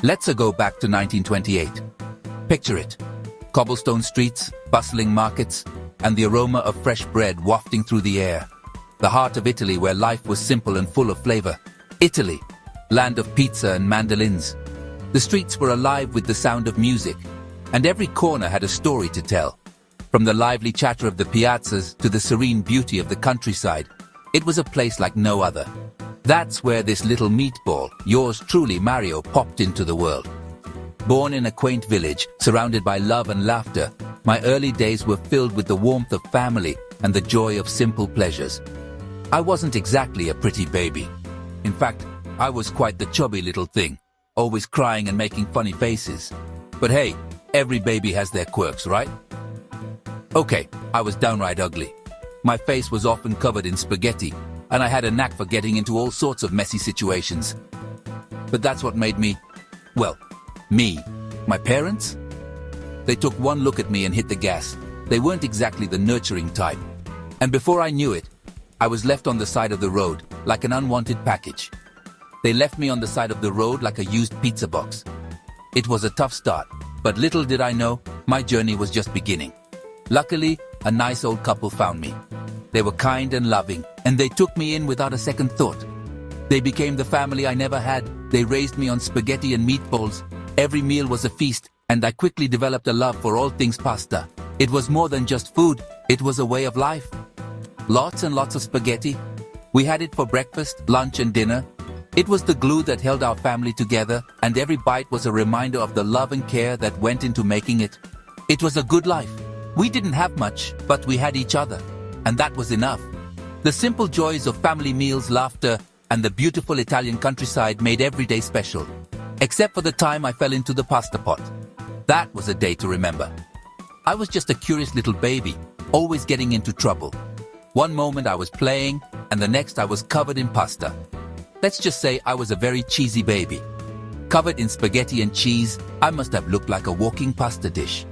Let's go back to 1928. Picture it. Cobblestone streets, bustling markets, and the aroma of fresh bread wafting through the air. The heart of Italy where life was simple and full of flavor. Italy, land of pizza and mandolins. The streets were alive with the sound of music, and every corner had a story to tell. From the lively chatter of the piazzas to the serene beauty of the countryside, it was a place like no other. That's where this little meatball, yours truly Mario, popped into the world. Born in a quaint village, surrounded by love and laughter, my early days were filled with the warmth of family and the joy of simple pleasures. I wasn't exactly a pretty baby. In fact, I was quite the chubby little thing, always crying and making funny faces. But hey, every baby has their quirks, right? Okay, I was downright ugly. My face was often covered in spaghetti, and I had a knack for getting into all sorts of messy situations. But that's what made me, well, me. My parents? They took one look at me and hit the gas. They weren't exactly the nurturing type. And before I knew it, I was left on the side of the road like an unwanted package. They left me on the side of the road like a used pizza box. It was a tough start, but little did I know, my journey was just beginning. Luckily, a nice old couple found me. They were kind and loving, and they took me in without a second thought. They became the family I never had. They raised me on spaghetti and meatballs. Every meal was a feast, and I quickly developed a love for all things pasta. It was more than just food, it was a way of life. Lots and lots of spaghetti. We had it for breakfast, lunch and dinner. It was the glue that held our family together, and every bite was a reminder of the love and care that went into making it. It was a good life. We didn't have much, but we had each other, and that was enough. The simple joys of family meals, laughter, and the beautiful Italian countryside made every day special. Except for the time I fell into the pasta pot. That was a day to remember. I was just a curious little baby, always getting into trouble. One moment I was playing, and the next I was covered in pasta. Let's just say I was a very cheesy baby. Covered in spaghetti and cheese, I must have looked like a walking pasta dish.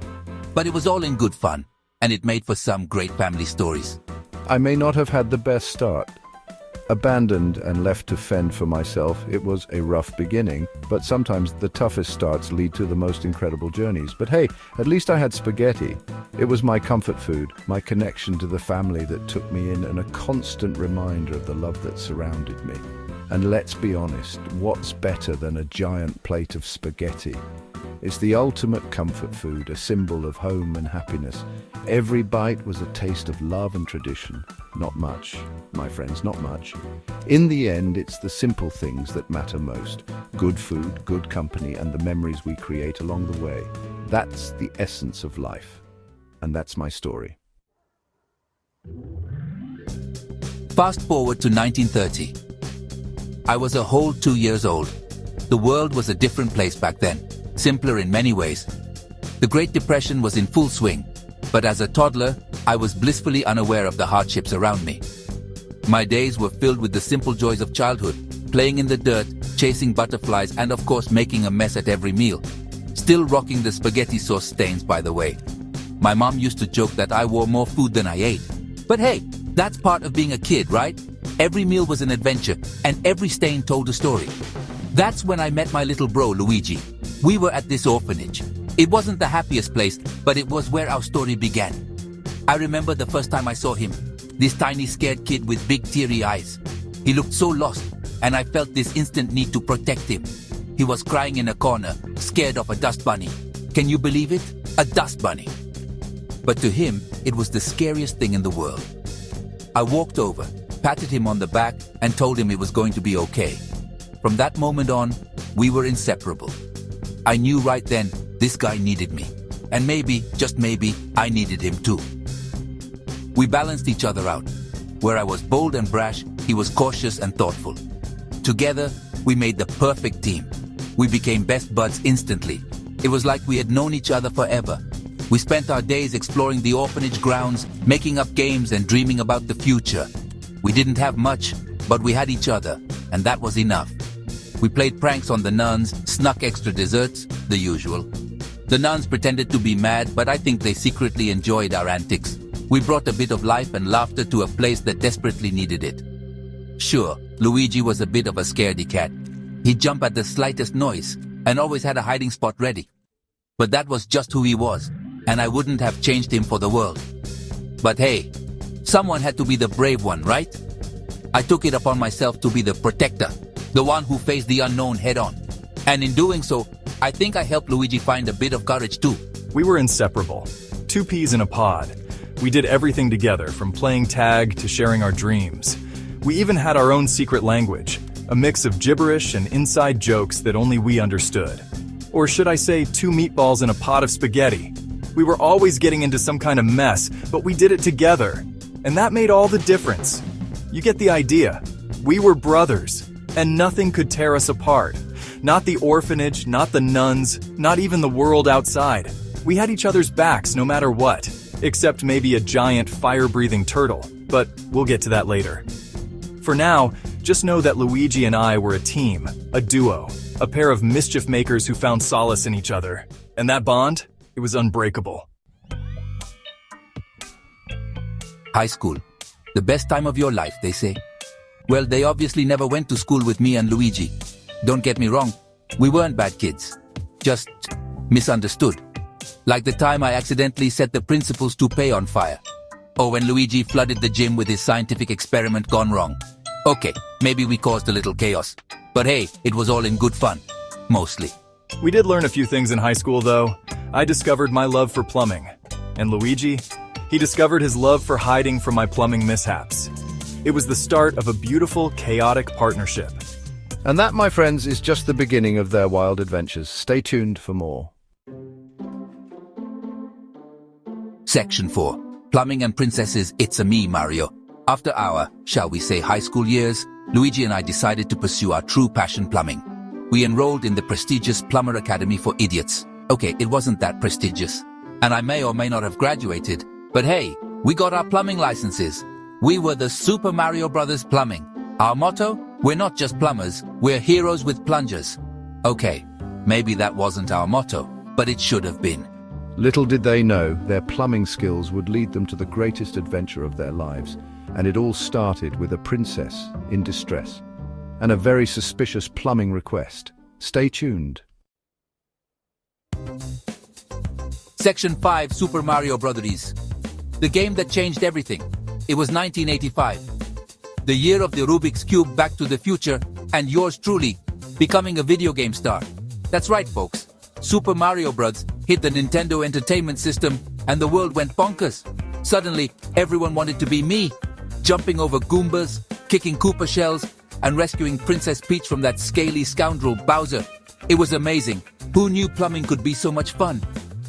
But it was all in good fun, and it made for some great family stories. I may not have had the best start. Abandoned and left to fend for myself, it was a rough beginning, but sometimes the toughest starts lead to the most incredible journeys. But hey, at least I had spaghetti. It was my comfort food, my connection to the family that took me in, and a constant reminder of the love that surrounded me. And let's be honest, what's better than a giant plate of spaghetti? It's the ultimate comfort food, a symbol of home and happiness. Every bite was a taste of love and tradition. Not much, my friends, not much. In the end, it's the simple things that matter most. Good food, good company, and the memories we create along the way. That's the essence of life. And that's my story. Fast forward to 1930. I was a whole 2 years old. The world was a different place back then, simpler in many ways. The Great Depression was in full swing, but as a toddler, I was blissfully unaware of the hardships around me. My days were filled with the simple joys of childhood, playing in the dirt, chasing butterflies, and of course making a mess at every meal. Still rocking the spaghetti sauce stains, by the way. My mom used to joke that I wore more food than I ate. But hey, that's part of being a kid, right? Every meal was an adventure, and every stain told a story. That's when I met my little bro, Luigi. We were at this orphanage. It wasn't the happiest place, but it was where our story began. I remember the first time I saw him, this tiny scared kid with big teary eyes. He looked so lost, and I felt this instant need to protect him. He was crying in a corner, scared of a dust bunny. Can you believe it? A dust bunny. But to him, it was the scariest thing in the world. I walked over, patted him on the back, and told him it was going to be okay. From that moment on, we were inseparable. I knew right then, this guy needed me. And maybe, just maybe, I needed him too. We balanced each other out. Where I was bold and brash, he was cautious and thoughtful. Together, we made the perfect team. We became best buds instantly. It was like we had known each other forever. We spent our days exploring the orphanage grounds, making up games and dreaming about the future. We didn't have much, but we had each other, and that was enough. We played pranks on the nuns, snuck extra desserts, the usual. The nuns pretended to be mad, but I think they secretly enjoyed our antics. We brought a bit of life and laughter to a place that desperately needed it. Sure, Luigi was a bit of a scaredy cat. He'd jump at the slightest noise, and always had a hiding spot ready. But that was just who he was, and I wouldn't have changed him for the world. But hey, someone had to be the brave one, right? I took it upon myself to be the protector, the one who faced the unknown head-on. And in doing so, I think I helped Luigi find a bit of courage too. We were inseparable. Two peas in a pod. We did everything together, from playing tag to sharing our dreams. We even had our own secret language, a mix of gibberish and inside jokes that only we understood. Or should I say, two meatballs in a pot of spaghetti. We were always getting into some kind of mess, but we did it together. And that made all the difference. You get the idea. We were brothers, and nothing could tear us apart. Not the orphanage, not the nuns, not even the world outside. We had each other's backs no matter what, except maybe a giant fire-breathing turtle, but we'll get to that later. For now, just know that Luigi and I were a team, a duo, a pair of mischief makers who found solace in each other. And that bond, it was unbreakable. High school. The best time of your life, they say. Well, they obviously never went to school with me and Luigi. Don't get me wrong, we weren't bad kids. Just misunderstood. Like the time I accidentally set the principal's toupee on fire. Or when Luigi flooded the gym with his scientific experiment gone wrong. Okay, maybe we caused a little chaos. But hey, it was all in good fun. Mostly. We did learn a few things in high school, though. I discovered my love for plumbing. And Luigi? He discovered his love for hiding from my plumbing mishaps. It was the start of a beautiful, chaotic partnership. And that, my friends, is just the beginning of their wild adventures. Stay tuned for more. Section 4. Plumbing and Princesses, It's a Me, Mario. After our, shall we say, high school years, Luigi and I decided to pursue our true passion, plumbing. We enrolled in the prestigious Plumber Academy for Idiots. Okay, it wasn't that prestigious. And I may or may not have graduated, but hey, we got our plumbing licenses. We were the Super Mario Brothers Plumbing. Our motto? We're not just plumbers, we're heroes with plungers. Okay, maybe that wasn't our motto, but it should have been. Little did they know, their plumbing skills would lead them to the greatest adventure of their lives. And it all started with a princess in distress and a very suspicious plumbing request. Stay tuned. Section 5, Super Mario Brothers. The game that changed everything. It was 1985. The year of the Rubik's Cube, Back to the Future, and yours truly, becoming a video game star. That's right, folks. Super Mario Bros. Hit the Nintendo Entertainment System, and the world went bonkers. Suddenly, everyone wanted to be me, jumping over Goombas, kicking Koopa shells, and rescuing Princess Peach from that scaly scoundrel Bowser. It was amazing. Who knew plumbing could be so much fun?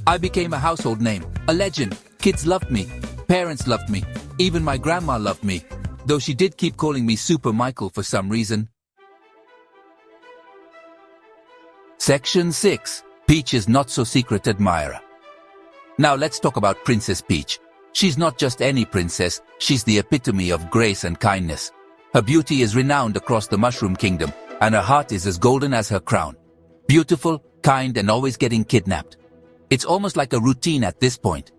I became a household name, a legend. Kids loved me. Parents loved me. Even my grandma loved me. Though she did keep calling me Super Michael for some reason. Section 6. Peach's Not-So-Secret Admirer. Now let's talk about Princess Peach. She's not just any princess, she's the epitome of grace and kindness. Her beauty is renowned across the Mushroom Kingdom, and her heart is as golden as her crown. Beautiful, kind, and always getting kidnapped. It's almost like a routine at this point.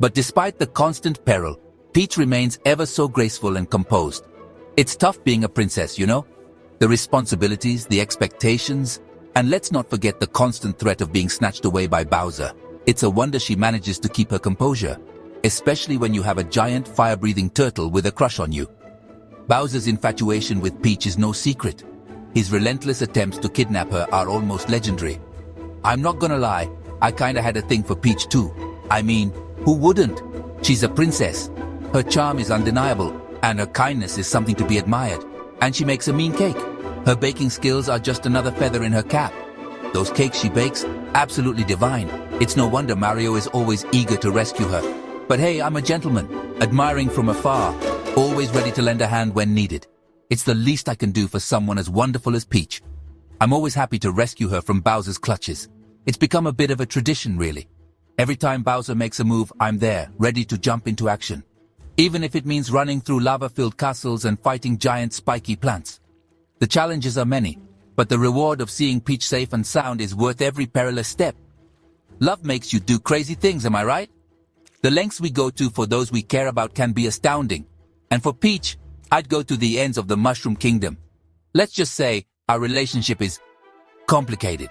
But despite the constant peril, Peach remains ever so graceful and composed. It's tough being a princess, you know? The responsibilities, the expectations, and let's not forget the constant threat of being snatched away by Bowser. It's a wonder she manages to keep her composure, especially when you have a giant fire-breathing turtle with a crush on you. Bowser's infatuation with Peach is no secret. His relentless attempts to kidnap her are almost legendary. I'm not gonna lie, I kinda had a thing for Peach too. I mean, who wouldn't? She's a princess. Her charm is undeniable, and her kindness is something to be admired. And she makes a mean cake. Her baking skills are just another feather in her cap. Those cakes she bakes, absolutely divine. It's no wonder Mario is always eager to rescue her. But hey, I'm a gentleman, admiring from afar, always ready to lend a hand when needed. It's the least I can do for someone as wonderful as Peach. I'm always happy to rescue her from Bowser's clutches. It's become a bit of a tradition, really. Every time Bowser makes a move, I'm there, ready to jump into action. Even if it means running through lava-filled castles and fighting giant spiky plants. The challenges are many, but the reward of seeing Peach safe and sound is worth every perilous step. Love makes you do crazy things, am I right? The lengths we go to for those we care about can be astounding. And for Peach, I'd go to the ends of the Mushroom Kingdom. Let's just say our relationship is complicated.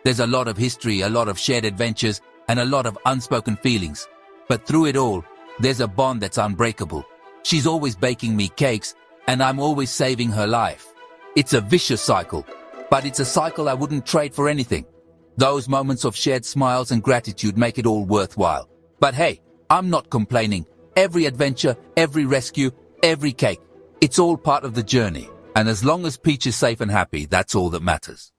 There's a lot of history, a lot of shared adventures, and a lot of unspoken feelings. But through it all, there's a bond that's unbreakable. She's always baking me cakes, and I'm always saving her life. It's a vicious cycle, but it's a cycle I wouldn't trade for anything. Those moments of shared smiles and gratitude make it all worthwhile. But hey, I'm not complaining. Every adventure, every rescue, every cake, it's all part of the journey. And as long as Peach is safe and happy, that's all that matters.